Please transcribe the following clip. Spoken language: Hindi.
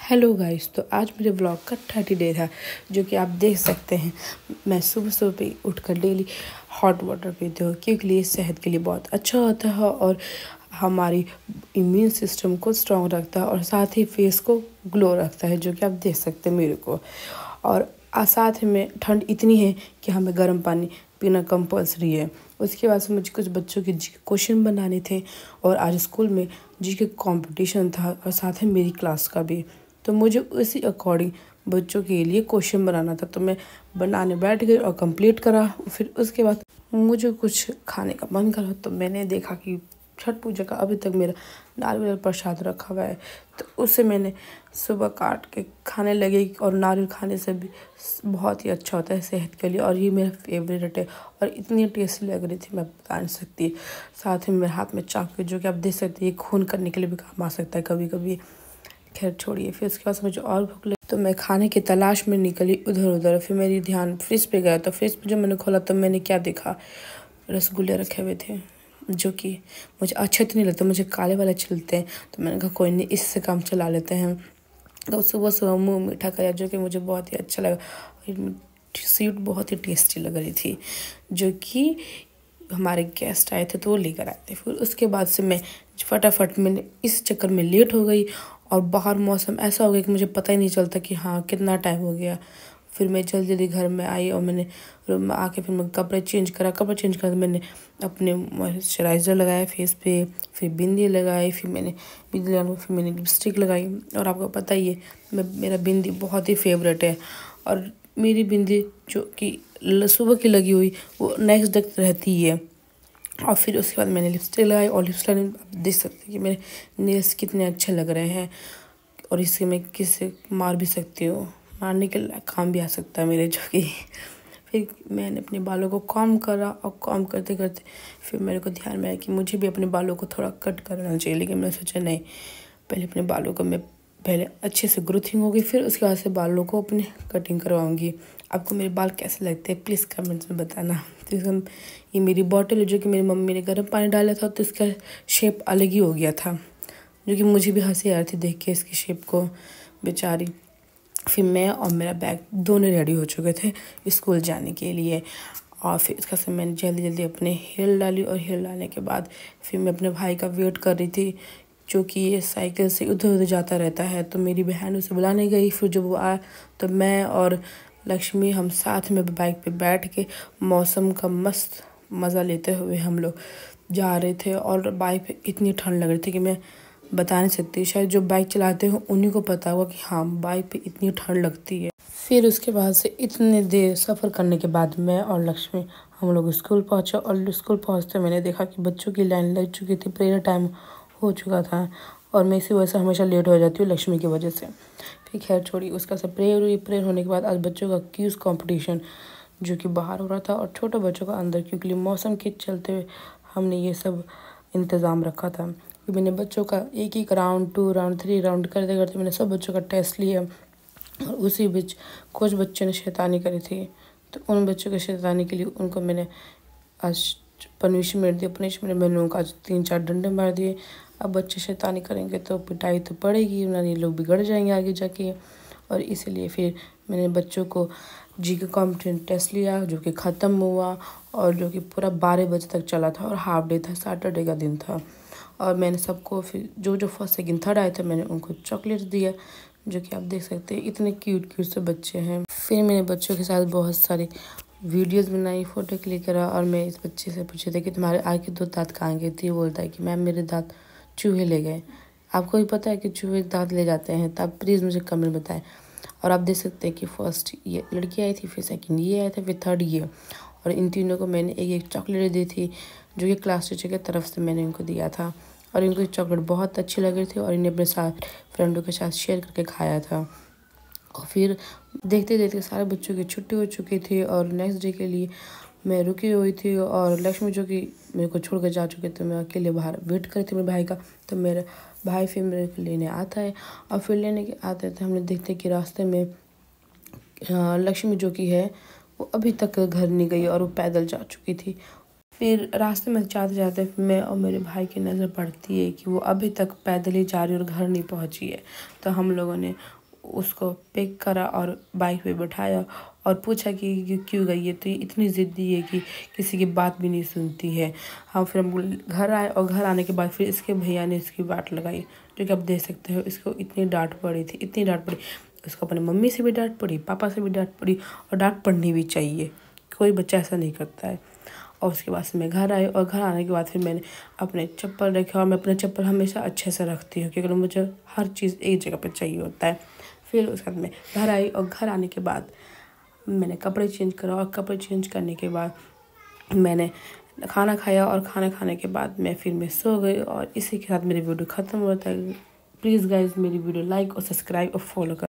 हेलो गाइस, तो आज मेरे ब्लॉग का 30 डे था जो कि आप देख सकते हैं। मैं सुबह सुबह पे उठकर डेली हॉट वाटर पीती हूँ क्योंकि ये सेहत के लिए बहुत अच्छा होता है और हमारी इम्यून सिस्टम को स्ट्रॉन्ग रखता है और साथ ही फेस को ग्लो रखता है, जो कि आप देख सकते हैं मेरे को। और साथ में ठंड इतनी है कि हमें गर्म पानी पीना कंपल्सरी है। उसके बाद से मुझे कुछ बच्चों के जी के क्वेश्चन बनाने थे और आज स्कूल में जी के कंपटीशन था और साथ में मेरी क्लास का भी, तो मुझे उसी अकॉर्डिंग बच्चों के लिए क्वेश्चन बनाना था। तो मैं बनाने बैठ गई और कंप्लीट करा। फिर उसके बाद मुझे कुछ खाने का मन करा, तो मैंने देखा कि छठ पूजा का अभी तक मेरा नारियल प्रसाद रखा हुआ है, तो उसे मैंने सुबह काट के खाने लगी। और नारियल खाने से भी बहुत ही अच्छा होता है सेहत के लिए और ये मेरा फेवरेट है और इतनी टेस्टी लग रही थी मैं बता नहीं सकती। साथ में मेरे हाथ में चाकू, जो कि आप देख सकते हैं, ये खून करने के लिए भी काम आ सकता है कभी कभी। खैर छोड़िए। फिर उसके बाद मुझे और भूख लगी तो मैं खाने की तलाश में निकली उधर उधर। फिर मेरी ध्यान फ्रिज पे गया, तो फ्रिज पे जब मैंने खोला तो मैंने क्या देखा, रसगुल्ले रखे हुए थे जो कि मुझे अच्छे तो नहीं लगते, मुझे काले वाले अच्छे लगते हैं। तो मैंने कहा कोई नहीं, इससे काम चला लेते हैं। तो सुबह सुबह मुँह मीठा कराया, जो कि मुझे बहुत ही अच्छा लगा। स्वीट बहुत ही टेस्टी लग रही थी, जो कि हमारे गेस्ट आए थे तो वो लेकर आए थे। फिर उसके बाद से मैं फटाफट मैंने इस चक्कर में लेट हो गई और बाहर मौसम ऐसा हो गया कि मुझे पता ही नहीं चलता कि हाँ कितना टाइम हो गया। फिर मैं जल्दी जल्दी घर में आई और मैंने रूम में आके फिर मैं कपड़े चेंज करा। कपड़े चेंज कर मैंने अपने मॉइस्चराइज़र लगाया फेस पे, फिर बिंदी लगाई, फिर मैंने बिंदी लगाने फिर मैंने लिपस्टिक लगाई। और आपको पता ही है मेरा बिंदी बहुत ही फेवरेट है और मेरी बिंदी जो कि सुबह की लगी हुई वो नेक्स्ट डे रहती है। और फिर उसके बाद मैंने लिपस्टिक लगाई और लिपस्टिक आप देख सकते हैं कि मेरे नेल्स कितने अच्छे लग रहे हैं। और इससे मैं किसे मार भी सकती हूँ, मारने के काम भी आ सकता है मेरे, जो कि फिर मैंने अपने बालों को कॉम करा और कॉम करते करते फिर मेरे को ध्यान में आया कि मुझे भी अपने बालों को थोड़ा कट करना चाहिए। लेकिन मैं सोचा नहीं, पहले अपने बालों को मैं पहले अच्छे से ग्रोथिंग होगी, फिर उसके बाद से बालों को अपने कटिंग करवाऊंगी। आपको मेरे बाल कैसे लगते हैं प्लीज़ कमेंट्स में बताना। तो ये मेरी बॉटल है जो कि मेरी मम्मी ने गर्म पानी डाला था, तो इसका शेप अलग ही हो गया था, जो कि मुझे भी हंसी आ रही थी देख के इसकी शेप को, बेचारी। फिर मैं और मेरा बैग दोनों रेडी हो चुके थे स्कूल जाने के लिए। और फिर इसका से मैंने जल्दी जल्दी अपने हेयर डाली और हेयर डालने के बाद फिर मैं अपने भाई का वेट कर रही थी, जो कि ये साइकिल से उधर उधर जाता रहता है। तो मेरी बहन उसे बुलाने गई। फिर जब वो आया तो मैं और लक्ष्मी हम साथ में बाइक पे बैठ के मौसम का मस्त मज़ा लेते हुए हम लोग जा रहे थे। और बाइक पे इतनी ठंड लग रही थी कि मैं बता नहीं सकती, शायद जो बाइक चलाते हो उन्हीं को पता होगा कि हाँ बाइक पे इतनी ठंड लगती है। फिर उसके बाद से इतने देर सफ़र करने के बाद मैं और लक्ष्मी हम लोग स्कूल पहुँचे। और स्कूल पहुँचते मैंने देखा कि बच्चों की लाइन लग चुकी थी, प्रेयर टाइम हो चुका था और मैं इसी वजह से हमेशा लेट हो जाती हूँ लक्ष्मी की वजह से। फिर खैर छोड़ी, उसका सब प्रेयर हुई। प्रेयर होने के बाद आज बच्चों का क्यूज़ कंपटीशन जो कि बाहर हो रहा था और छोटे बच्चों का अंदर, क्योंकि मौसम के चलते हुए हमने ये सब इंतज़ाम रखा था। फिर मैंने बच्चों का एक एक राउंड 2 राउंड 3 राउंड करते करते मैंने सब बच्चों का टेस्ट लिया। और उसी बीच कुछ बच्चों ने शैतानी करी थी, तो उन बच्चों की शैतानी के लिए उनको मैंने आज पनिशमेंट दी। पनिशमेंट मैंने उनको आज 3-4 डंडे मार दिए। अब बच्चे शैतानी करेंगे तो पिटाई तो पड़ेगी, ये लोग बिगड़ जाएंगे आगे जाके। और इसीलिए फिर मैंने बच्चों को जी के कॉम्पिटेशन टेस्ट लिया, जो कि ख़त्म हुआ और जो कि पूरा 12 बजे तक चला था और हाफ डे था, सैटरडे का दिन था। और मैंने सबको फिर जो फर्स्ट सेकंड थर्ड आए थे मैंने उनको चॉकलेट दिया, जो कि आप देख सकते हैं इतने क्यूट क्यूट से बच्चे हैं। फिर मैंने बच्चों के साथ बहुत सारी वीडियोस बनाई, फ़ोटो क्लिक करा। और मैं इस बच्चे से पूछे थे कि तुम्हारे आगे के 2 दांत कहाँ गए थे। बोलता है कि मैम मेरे दांत चूहे ले गए। आपको भी पता है कि चूहे दांत ले जाते हैं, तो आप प्लीज़ मुझे कमेंट बताएं। और आप देख सकते हैं कि फर्स्ट ये लड़की आई थी, फिर सेकंड ये आया था, फिर थर्ड ये। और इन तीनों को मैंने एक एक चॉकलेट दी थी, जो कि क्लास टीचर की तरफ से मैंने इनको दिया था। और इनको चॉकलेट बहुत अच्छी लग रही थी और इन्हें अपने साथ फ्रेंडों के साथ शेयर करके खाया था। और फिर देखते देखते सारे बच्चों की छुट्टी हो चुकी थी और नेक्स्ट डे के लिए मैं रुकी हुई थी। और लक्ष्मी जो कि मेरे को छोड़ कर जा चुके थे, मैं अकेले बाहर वेट कर थी मेरे भाई का। तो मेरा भाई फिर मेरे को लेने आता है और फिर लेने के आते थे हमने देखते कि रास्ते में लक्ष्मी जो कि है वो अभी तक घर नहीं गई और वो पैदल जा चुकी थी। फिर रास्ते में जाते जाते मैं और मेरे भाई की नज़र पड़ती है कि वो अभी तक पैदल ही जा रही है और घर नहीं पहुंची है। तो हम लोगों ने उसको पिक करा और बाइक पे बैठाया और पूछा कि ये क्यों गई है। तो ये इतनी ज़िद्दी है कि किसी की बात भी नहीं सुनती है। हम घर आए और घर आने के बाद फिर इसके भैया ने इसकी वाट लगाई, जो कि आप देख सकते हो। इसको इतनी डांट पड़ी थी, इतनी डांट पड़ी। उसको अपनी मम्मी से भी डांट पड़ी, पापा से भी डांट पड़ी, और डांट पड़नी भी चाहिए, कोई बच्चा ऐसा नहीं करता है। और उसके बाद से मैं घर आई और घर आने के बाद फिर मैंने अपने चप्पल रखे। और मैं अपने चप्पल हमेशा अच्छे से रखती हूँ क्योंकि मुझे हर चीज़ एक जगह पर चाहिए होता है। फिर उसके बाद मैं घर आई और घर आने के बाद मैंने कपड़े चेंज करा, और कपड़े चेंज करने के बाद मैंने खाना खाया, और खाना खाने के बाद मैं सो गई। और इसी के साथ मेरी वीडियो ख़त्म होता है। प्लीज़ गाइज मेरी वीडियो लाइक और सब्सक्राइब और फॉलो कर।